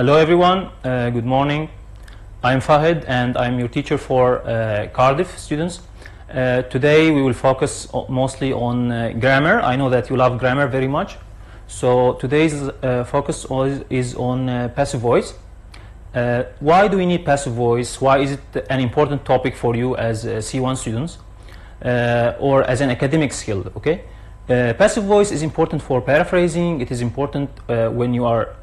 Hello everyone, good morning. I'm Fahid and I'm your teacher for Cardiff students. Today we will focus mostly on grammar. I know that you love grammar very much. So today's focus is on passive voice. Why do we need passive voice? Why is it an important topic for you as C1 students or as an academic skill? Okay, passive voice is important for paraphrasing. It is important when you are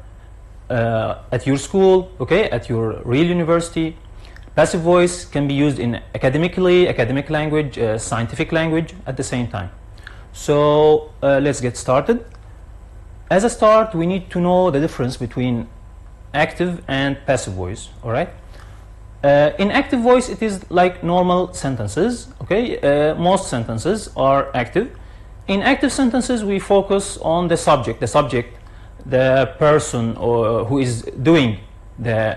at your school, okay, at your real university. Passive voice can be used in academic language, scientific language at the same time. So let's get started. As a start, we need to know the difference between active and passive voice. All right. In active voice, it is like normal sentences. Okay, most sentences are active. In active sentences, we focus on the subject. The person who is doing the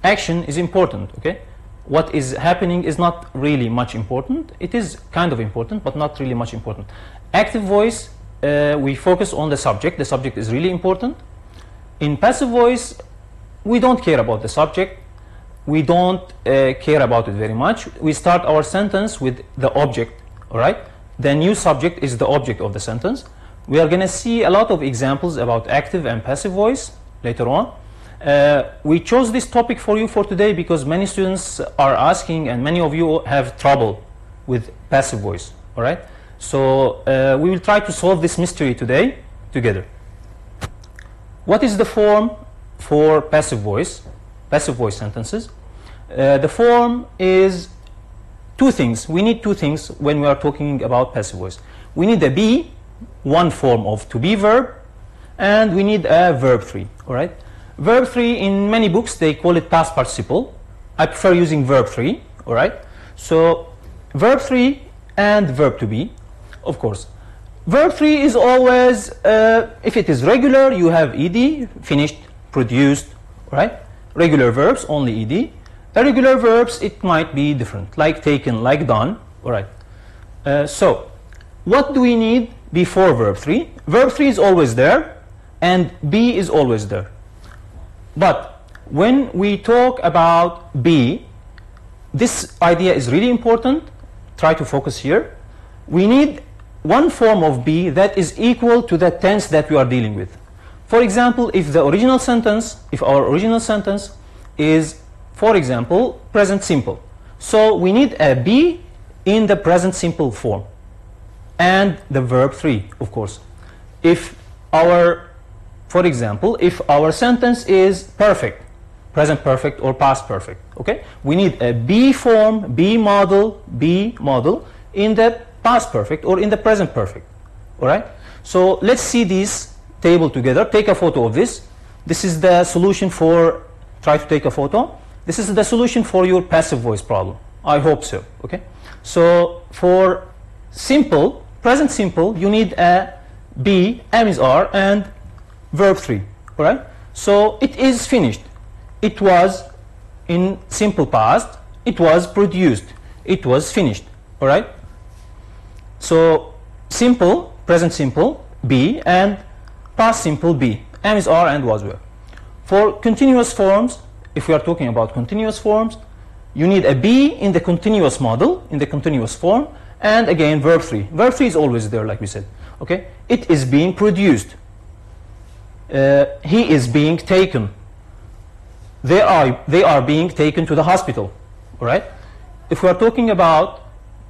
action is important. Okay, what is happening is not really much important. It is kind of important, but not really much important. Active voice, we focus on the subject. The subject is really important. In passive voice, we don't care about the subject. We don't care about it very much. We start our sentence with the object. All right, the new subject is the object of the sentence. We are going to see a lot of examples about active and passive voice later on. We chose this topic for you for today because many students are asking and many of you have trouble with passive voice. All right, so we will try to solve this mystery today together. What is the form for passive voice sentences? The form is two things. We need two things when we are talking about passive voice. We need a be, one form of to be verb, and we need a verb 3. All right, verb 3 in many books they call it past participle. I prefer using verb 3. All right, so verb 3 and verb to be. Of course, verb 3 is always if it is regular, you have ed, finished, produced. All right, regular verbs only ed. Irregular verbs, it might be different, like taken, like done. All right, so what do we need before verb 3? Verb 3 is always there and be is always there. But when we talk about be, this idea is really important. Try to focus here. We need one form of be that is equal to the tense that we are dealing with. For example, if our original sentence is, for example, present simple, so we need a be in the present simple form and the verb 3, of course. If for example, if our sentence is perfect, present perfect or past perfect, okay, we need a be form, be model in the past perfect or in the present perfect. All right, so let's see this table together. Take a photo of this. This is the solution for, try to take a photo. This is the solution for your passive voice problem. I hope so. Okay, so for simple, present simple, you need a be, am is are, and verb 3. All right, so it is finished. It was in simple past. It was produced. It was finished. All right, so simple, present simple, be, and past simple, be, am is are, and was were. For continuous forms, if we are talking about continuous forms, you need a be in the continuous model, in the continuous form, and again verb 3. Verb 3 is always there, like we said. Okay, it is being produced. He is being taken. They are being taken to the hospital. All right, if we are talking about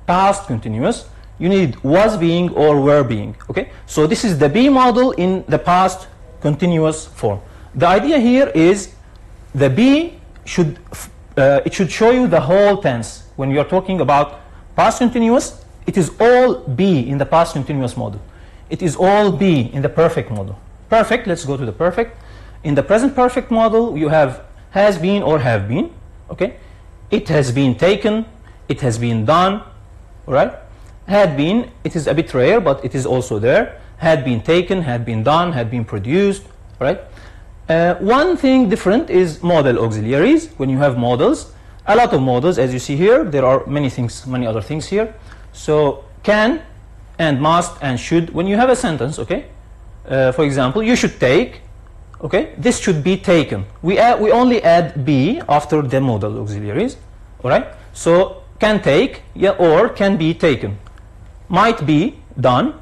past continuous, you need was being or were being. Okay, so this is the be model in the past continuous form. The idea here is the be should it should show you the whole tense. When you are talking about past continuous, it is all be in the past continuous model. It is all be in the perfect model. Perfect, let's go to the perfect. In the present perfect model, you have has been or have been. Okay, it has been taken, it has been done. All right, had been, it is a bit rare, but it is also there. Had been taken, had been done, had been produced. All right. One thing different is modal auxiliaries. When you have modals, a lot of modals, as you see here, there are many other things here. So can and must and should. When you have a sentence, okay, for example, you should take, Okay, this should be taken. We only add be after the modal auxiliaries. All right. So can take, yeah, or can be taken. Might be done,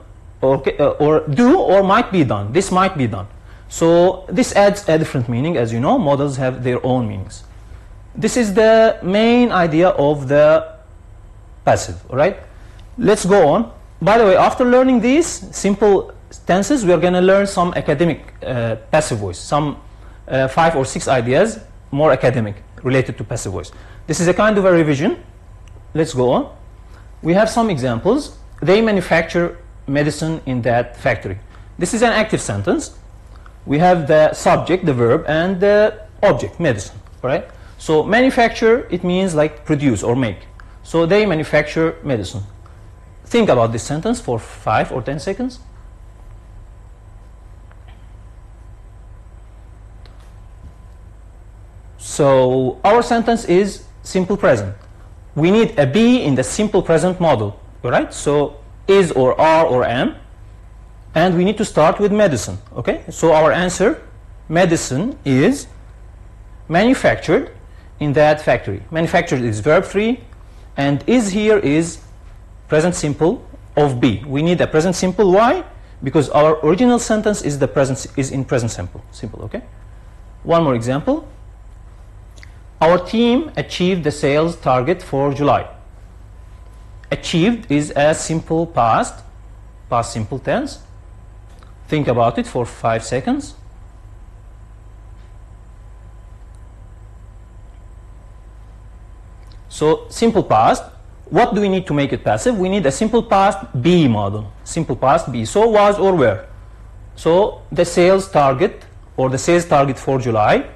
or do or might be done. This might be done. So this adds a different meaning. As you know, modals have their own meanings. This is the main idea of the passive. All right. Let's go on. By the way, after learning these simple tenses, we are going to learn some academic passive voice, some 5 or 6 ideas, more academic, related to passive voice. This is a kind of a revision. Let's go on. We have some examples. They manufacture medicine in that factory. This is an active sentence. We have the subject, the verb, and the object, medicine. All right. So manufacture, it means like produce or make. So they manufacture medicine. Think about this sentence for 5 or 10 seconds. So our sentence is simple present. We need a be in the simple present model, all right? So is or are or am, and we need to start with medicine, okay? So our answer, medicine is manufactured in that factory. Manufactured is verb 3, and is here is present simple of be. We need a present simple. Why? Because our original sentence is in present simple, okay? One more example. Our team achieved the sales target for July. Achieved is a simple past simple tense. Think about it for 5 seconds. So simple past, what do we need to make it passive? We need a simple past be model. Simple past be. So was or were. So the sales target or the sales target for July,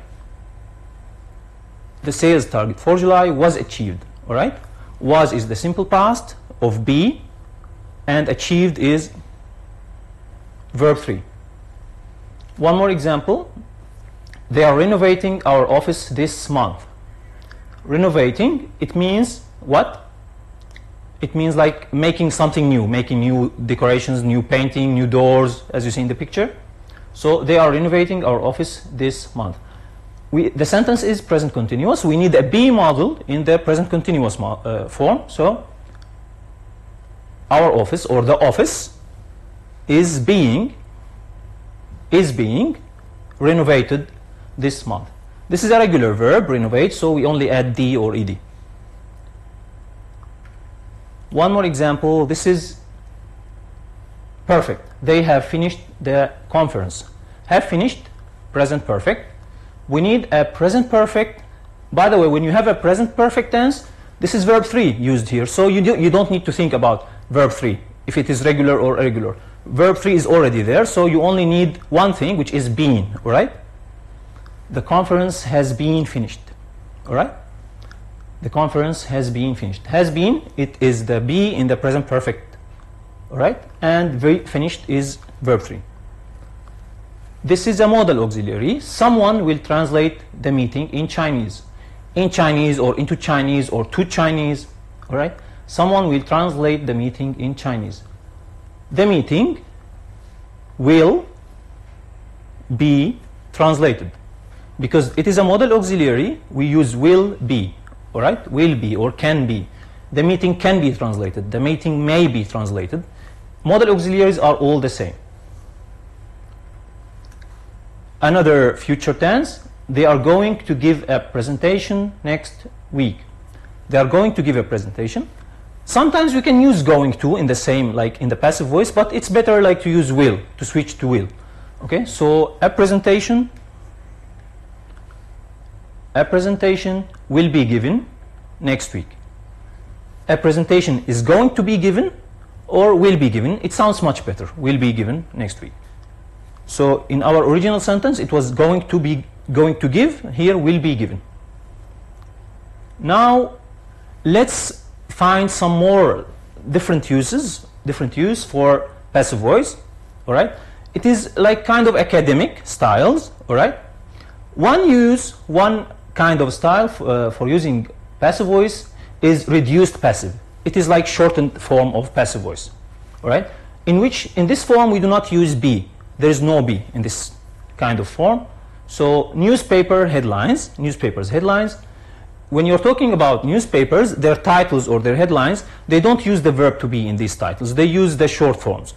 the sales target for July was achieved. All right. Was is the simple past of be, and achieved is verb 3. One more example. They are renovating our office this month. Renovating, it means what? It means like making something new, making new decorations, new painting, new doors, as you see in the picture. So they are renovating our office this month. The sentence is present continuous. We need a be model in the present continuous form. So our office or the office is being renovated this month. This is a regular verb, renovate, so we only add d or ed. One more example. This is perfect. They have finished the conference. Have finished, present perfect. We need a present perfect. By the way, when you have a present perfect tense, this is verb 3 used here. So you don't need to think about verb 3 if it is regular or irregular. Verb 3 is already there, so you only need one thing, which is been, all right? The conference has been finished, all right? The conference has been finished. Has been, it is the be in the present perfect, all right? And finished is verb 3. This is a modal auxiliary. Someone will translate the meeting in Chinese. In Chinese or into Chinese or to Chinese, all right? Someone will translate the meeting in Chinese. The meeting will be translated. Because it is a modal auxiliary, we use will be, all right? Will be or can be. The meeting can be translated. The meeting may be translated. Modal auxiliaries are all the same. Another future tense, they are going to give a presentation next week. They are going to give a presentation. Sometimes we can use going to in the same, like in the passive voice, but it's better like to use will, to switch to will. Okay, so a presentation will be given next week. A presentation is going to be given or will be given. It sounds much better. Will be given next week. So in our original sentence, it was going to give. Here, will be given. Now, let's find some more different use for passive voice. All right. It is like kind of academic styles. All right. One kind of style for using passive voice is reduced passive. It is like shortened form of passive voice. All right. In this form we do not use be. There is no be in this kind of form. So newspapers headlines. When you're talking about newspapers, their titles or their headlines, they don't use the verb to be in these titles. They use the short forms.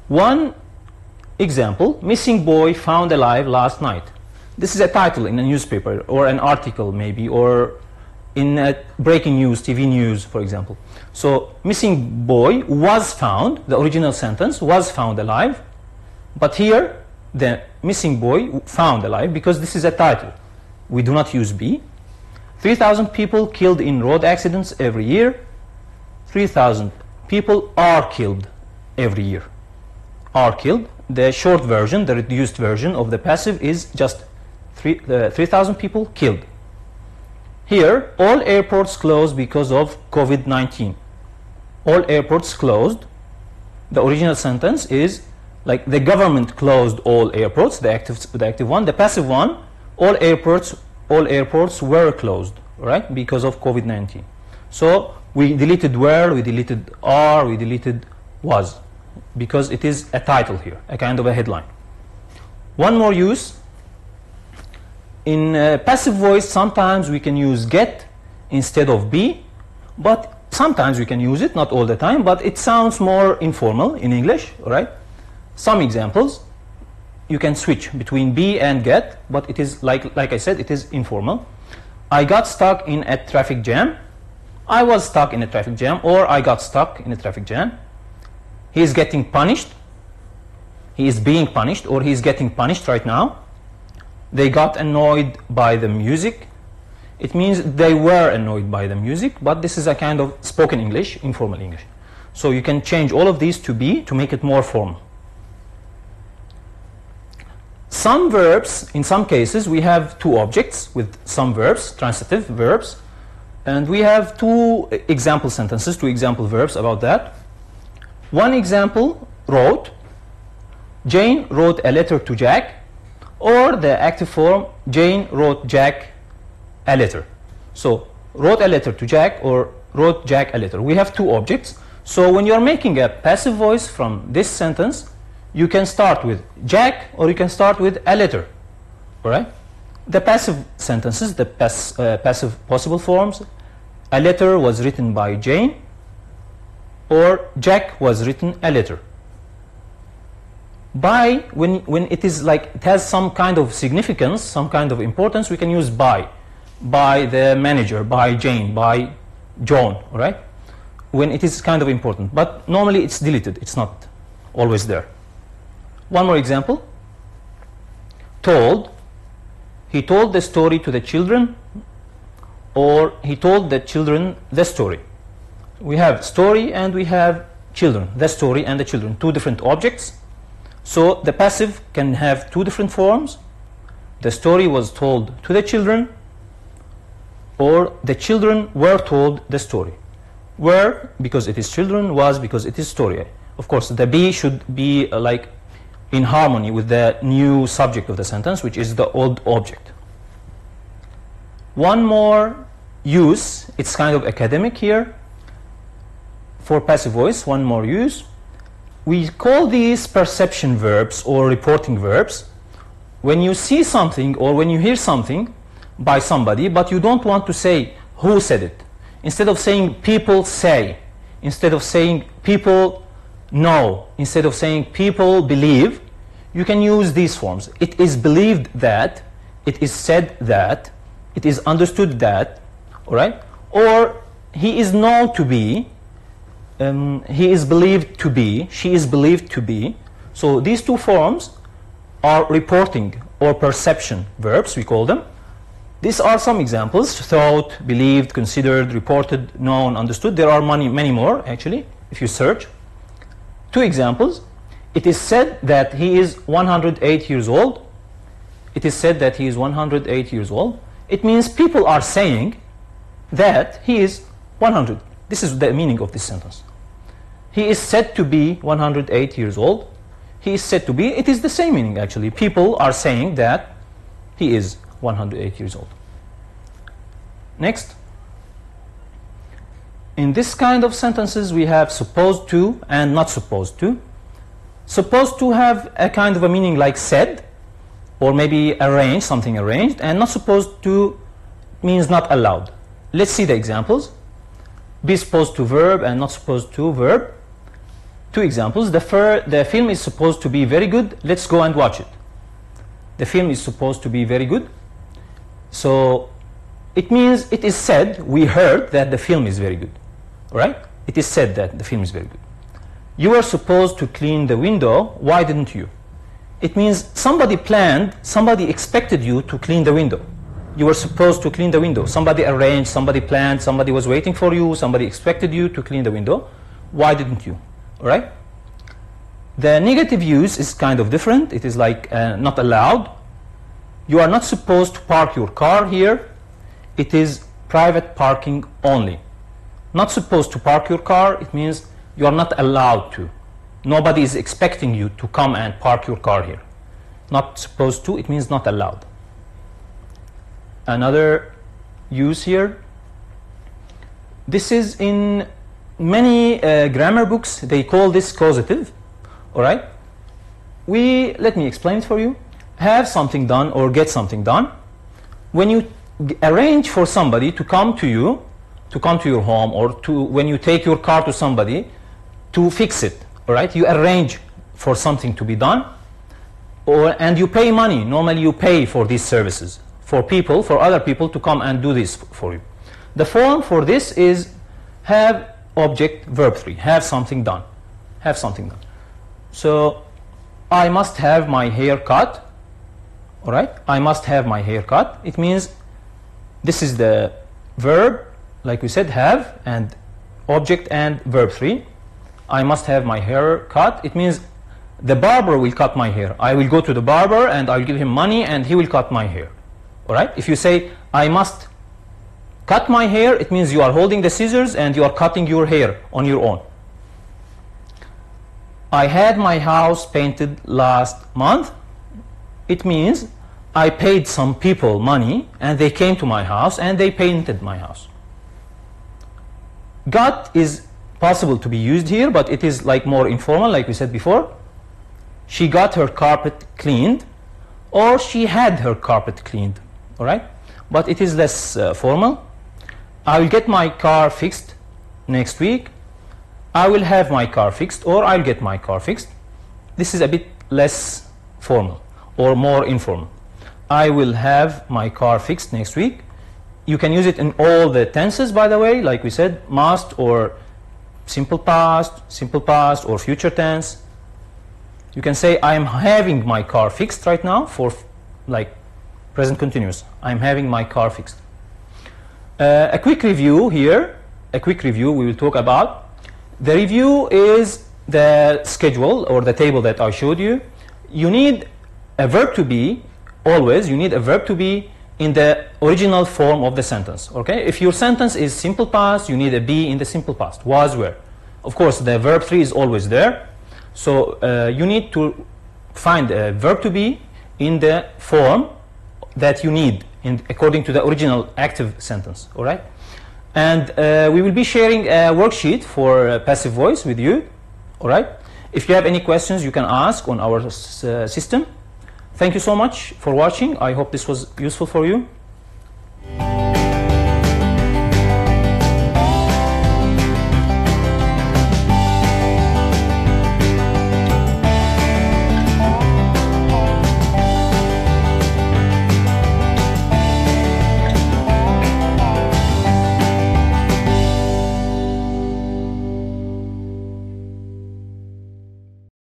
One example, missing boy found alive last night. This is a title in a newspaper or an article maybe, or in a breaking news, TV news, for example. So missing boy was found, the original sentence, was found alive. But here, the missing boy found alive, because this is a title. We do not use be. 3,000 people killed in road accidents every year. 3,000 people are killed every year. Are killed. The short version, the reduced version of the passive is just 3,000 people killed. Here, all airports closed because of COVID-19. All airports closed. The original sentence is like the government closed all airports, the active one. The passive one, all airports were closed, right, because of COVID-19. So we deleted were, we deleted are, we deleted was, because it is a title here, a kind of a headline. One more use. In passive voice, sometimes we can use get instead of be, but sometimes we can use it, not all the time, but it sounds more informal in English, right? Some examples, you can switch between be and get, but it is, like I said, it is informal. I got stuck in a traffic jam. I was stuck in a traffic jam, or I got stuck in a traffic jam. He is getting punished. He is being punished, or he is getting punished right now. They got annoyed by the music. It means they were annoyed by the music, but this is a kind of spoken English, informal English. So you can change all of these to be to make it more formal. Some verbs, in some cases, we have two objects with some verbs, transitive verbs, and we have two example sentences, two example verbs about that. One example, wrote. Jane wrote a letter to Jack, or the active form, Jane wrote Jack a letter. So wrote a letter to Jack or wrote Jack a letter. We have two objects. So when you're making a passive voice from this sentence, you can start with Jack or you can start with a letter. All right? The passive sentences, the passive possible forms, a letter was written by Jane, or Jack was written a letter. By, when it is like, it has some kind of significance, some kind of importance, we can use by the manager, by Jane, by John, all right? When it is kind of important, but normally it's deleted, it's not always there. One more example. Told. He told the story to the children, or he told the children the story. We have story and we have children, the story and the children, two different objects. So the passive can have two different forms. The story was told to the children, or the children were told the story. Were, because it is children, was, because it is story. Of course, the be should be like in harmony with the new subject of the sentence, which is the old object. One more use, it's kind of academic here, for passive voice, one more use. We call these perception verbs or reporting verbs. When you see something or when you hear something by somebody, but you don't want to say who said it. Instead of saying people say, instead of saying people know, instead of saying people believe, you can use these forms. It is believed that, it is said that, it is understood that, all right? Or he is known to be, he is believed to be, she is believed to be. So these two forms are reporting or perception verbs, we call them. These are some examples: thought, believed, considered, reported, known, understood. There are many more, actually, if you search. Two examples. It is said that he is 108 years old. It is said that he is 108 years old. It means people are saying that he is 100. This is the meaning of this sentence. He is said to be 108 years old. He is said to be, it is the same meaning actually. People are saying that he is 108 years old. Next. In this kind of sentences we have supposed to and not supposed to. Supposed to have a kind of a meaning like said. or maybe arranged, something arranged, and not supposed to means not allowed. Let's see the examples. Be supposed to verb and not supposed to verb. Two examples. The film is supposed to be very good. Let's go and watch it. The film is supposed to be very good. So it means it is said, we heard that the film is very good. Right? It is said that the film is very good. You were supposed to clean the window. Why didn't you? It means somebody planned, somebody expected you to clean the window. You were supposed to clean the window. Somebody arranged, somebody planned, somebody was waiting for you, somebody expected you to clean the window. Why didn't you? All right? The negative use is kind of different. It is like not allowed. You are not supposed to park your car here. It is private parking only. Not supposed to park your car, it means you are not allowed to. Nobody is expecting you to come and park your car here. Not supposed to, it means not allowed. Another use here. This is in many grammar books. They call this causative. All right? Let me explain it for you. Have something done or get something done. When you arrange for somebody to come to you, to come to your home, or when you take your car to somebody to fix it, all right? You arrange for something to be done, and you pay money. Normally you pay for these services, for other people to come and do this for you. The form for this is have object verb 3, have something done. Have something done. So I must have my hair cut, all right? I must have my hair cut. It means this is the verb, like we said, have, and object and verb 3. I must have my hair cut. It means the barber will cut my hair. I will go to the barber and I will give him money and he will cut my hair. All right? If you say, I must cut my hair, it means you are holding the scissors and you are cutting your hair on your own. I had my house painted last month. It means I paid some people money and they came to my house and they painted my house. Got is possible to be used here, but it is like more informal, like we said before. She got her carpet cleaned, or she had her carpet cleaned, all right? But it is less formal. I will get my car fixed next week. I will have my car fixed, or I'll get my car fixed. This is a bit less formal or more informal. I will have my car fixed next week. You can use it in all the tenses, by the way, like we said, must or simple past, or future tense. You can say, I'm having my car fixed right now for like present continuous. I'm having my car fixed. A quick review here, we will talk about. The review is the schedule or the table that I showed you. You need a verb to be, always, you need a verb to be in the original form of the sentence, okay? If your sentence is simple past, you need a be in the simple past, was, were. Of course, the verb 3 is always there. So you need to find a verb to be in the form that you need according to the original active sentence, all right? And we will be sharing a worksheet for passive voice with you, all right? If you have any questions, you can ask on our system. Thank you so much for watching. I hope this was useful for you.